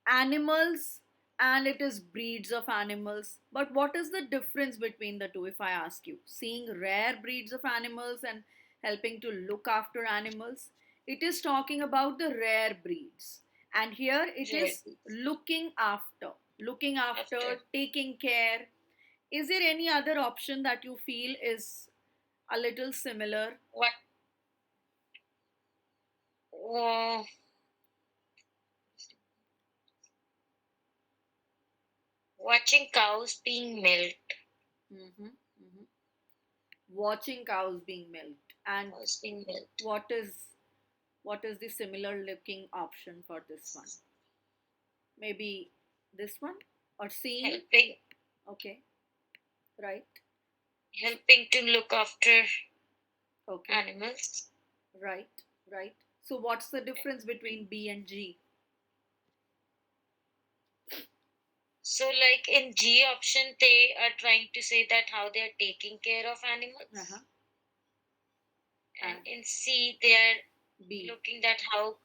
animals and it is breeds of animals. But what is the difference between the two if I ask you? Seeing rare breeds of animals and helping to look after animals. It is talking about the rare breeds. And here it Right. is looking After after, taking care. Is there any other option that you feel is a little similar? what? Uh, Watching cows being milked. Hmm. Hmm. Watching cows being milked. And Cows being milked. what is the similar looking option for this one? Maybe this one or seeing? Helping, Okay, right. helping to look after Okay, animals. right, right. So what's the difference between B and G? So, like in G option, they are trying to say that how they are taking care of Uh-huh. animals, and And in C they are B. looking at how.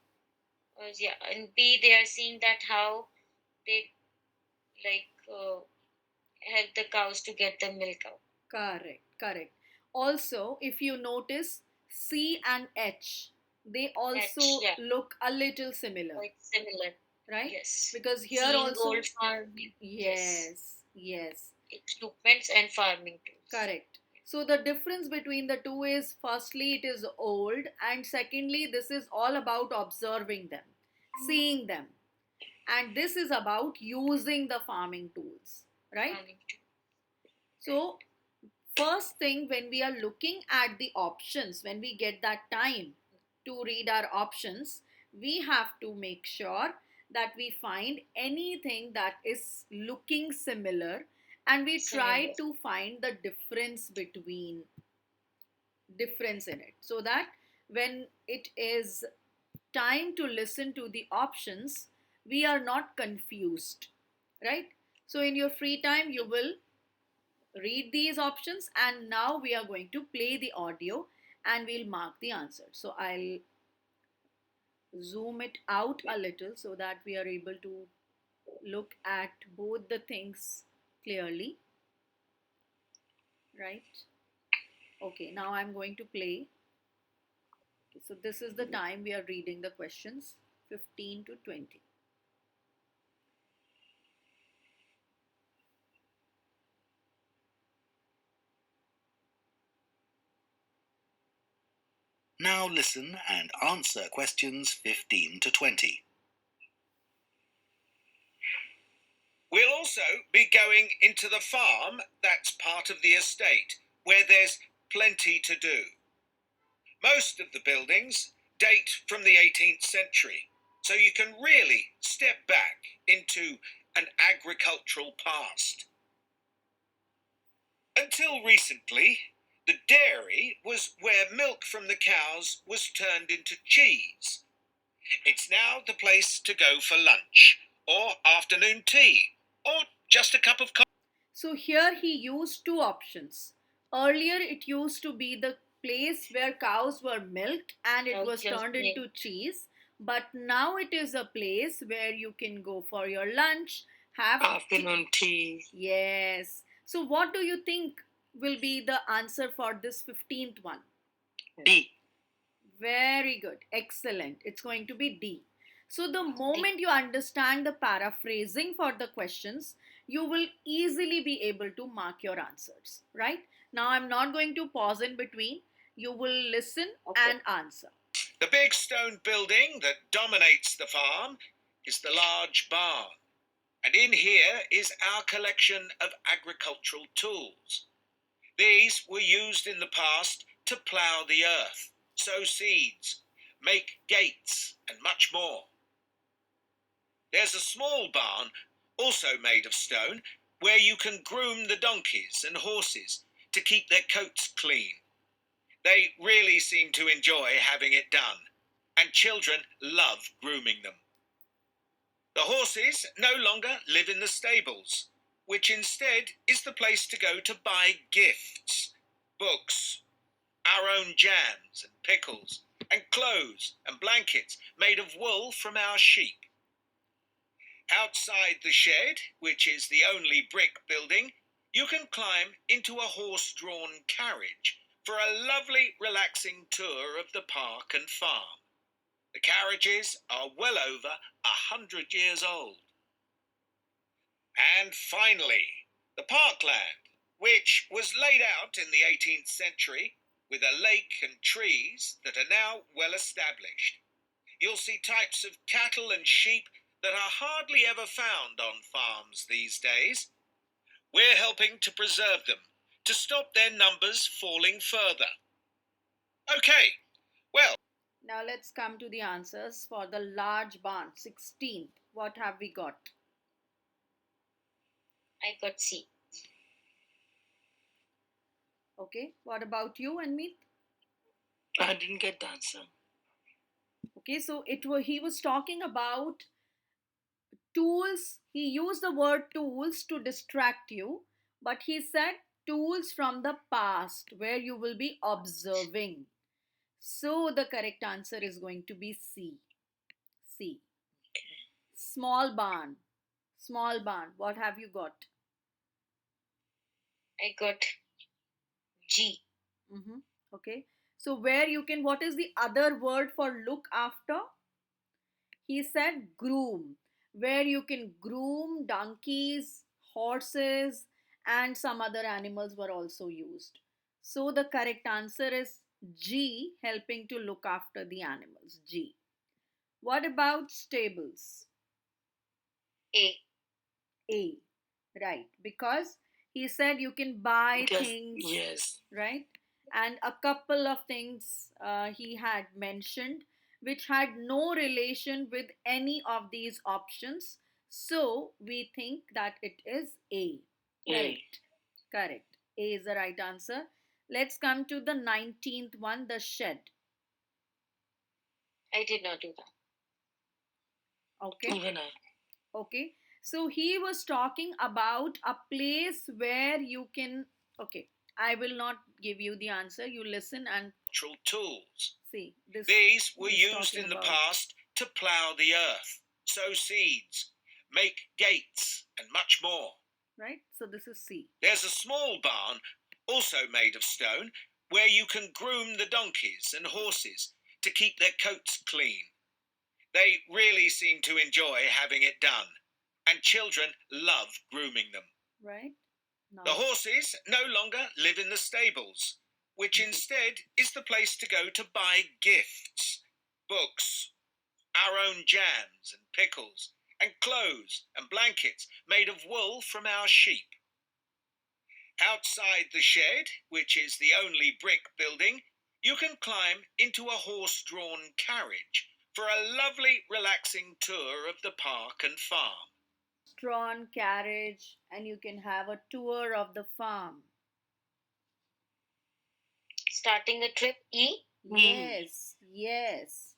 Yeah, in B they are seeing that how they like help the cows to get the milk out. Correct, correct. Also, if you notice, C and H, they H, also yeah, look a little similar, quite similar. right? Yes, Because here seeing gold also, farming. Yes, yes, yes. equipments and farming tools. Correct. So the difference between the two is firstly it is old and secondly this is all about observing them, seeing them. And this is about using the farming tools, right? Farming tools. Right. So first thing when we are looking at the options, when we get that time to read our options, we have to make sure that we find anything that is looking similar and we try Similar. to find the difference in it so that when it is time to listen to the options we are not confused, right? So in your free time you will read these options and now we are going to play the audio and we'll mark the answer. So I'll zoom it out a little so that we are able to look at both the things clearly, right? Okay, now I'm going to play. Okay, so this is the time we are reading the questions, 15 to 20. Now listen and answer questions 15 to 20. We'll also be going into the farm that's part of the estate, where there's plenty to do. Most of the buildings date from the 18th century, so you can really step back into an agricultural past. Until recently, the dairy was where milk from the cows was turned into cheese. It's now the place to go for lunch, or afternoon tea, or just a cup of coffee. So here he used two options. Earlier it used to be the place where cows were milked and it was Just turned milk. into cheese. But now it is a place where you can go for your lunch, have Afternoon tea. Yes. So what do you think will be the answer for this 15th one? D. Very good. Excellent. It's going to be D. So the moment you understand the paraphrasing for the questions, you will easily be able to mark your answers, right? Now I'm not going to pause in between. You will listen and answer. The big stone building that dominates the farm is the large barn. And in here is our collection of agricultural tools. These were used in the past to plough the earth, sow seeds, make gates, and much more. There's a small barn, also made of stone, where you can groom the donkeys and horses to keep their coats clean. They really seem to enjoy having it done, and children love grooming them. The horses no longer live in the stables, which instead is the place to go to buy gifts, books, our own jams and pickles, and clothes and blankets made of wool from our sheep. Outside the shed, which is the only brick building, you can climb into a horse-drawn carriage for a lovely, relaxing tour of the park and farm. The carriages are well over 100 years old. And finally, the parkland, which was laid out in the 18th century with a lake and trees that are now well established. You'll see types of cattle and sheep that are hardly ever found on farms these days. We're helping to preserve them, to stop their numbers falling further. Okay, well. Now let's come to the answers for the large barn, 16th. What have we got? I got C. Okay, what about you, Anmeet? I didn't get the answer. Okay, so he was talking about tools. He used the word tools to distract you, but he said tools from the past where you will be observing. So the correct answer is going to be C. C. Small barn. Small barn. What have you got? I got G. Mm-hmm. Okay. So where you can, what is the other word for look after? He said groom, where you can groom donkeys, horses, and some other animals were also used. So the correct answer is G, helping to look after the animals. G. What about stables? A. A. Right. Because he said you can buy things. Yes. Right. And a couple of things he had mentioned which had no relation with any of these options. So we think that it is A. Correct. Correct. A is the right answer. Let's come to the 19th one, the shed. I did not do that. Okay. Even I. Okay. So he was talking about a place where you can. Okay. I will not give you the answer. You listen and Tools. see. These were used in the past to plough the earth, sow seeds, make gates, and much more. Right? So this is C. There's a small barn, also made of stone, where you can groom the donkeys and horses to keep their coats clean. They really seem to enjoy having it done, and children love grooming them. Right? No. The horses no longer live in the stables, which instead is the place to go to buy gifts, books, our own jams and pickles, and clothes and blankets made of wool from our sheep. Outside the shed, which is the only brick building, you can climb into a horse-drawn carriage for a lovely, relaxing tour of the park and farm. Drawn carriage, and you can have a tour of the farm. Starting the trip, E? Yes, yes,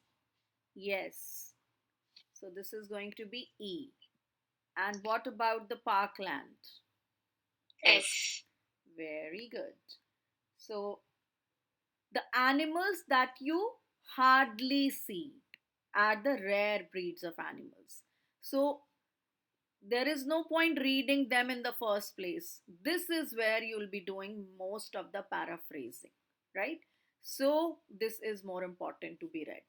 yes. So this is going to be E. And what about the parkland? F. Very good. So the animals that you hardly see are the rare breeds of animals. So there is no point reading them in the first place. This is where you'll be doing most of the paraphrasing, right? So this is more important to be read.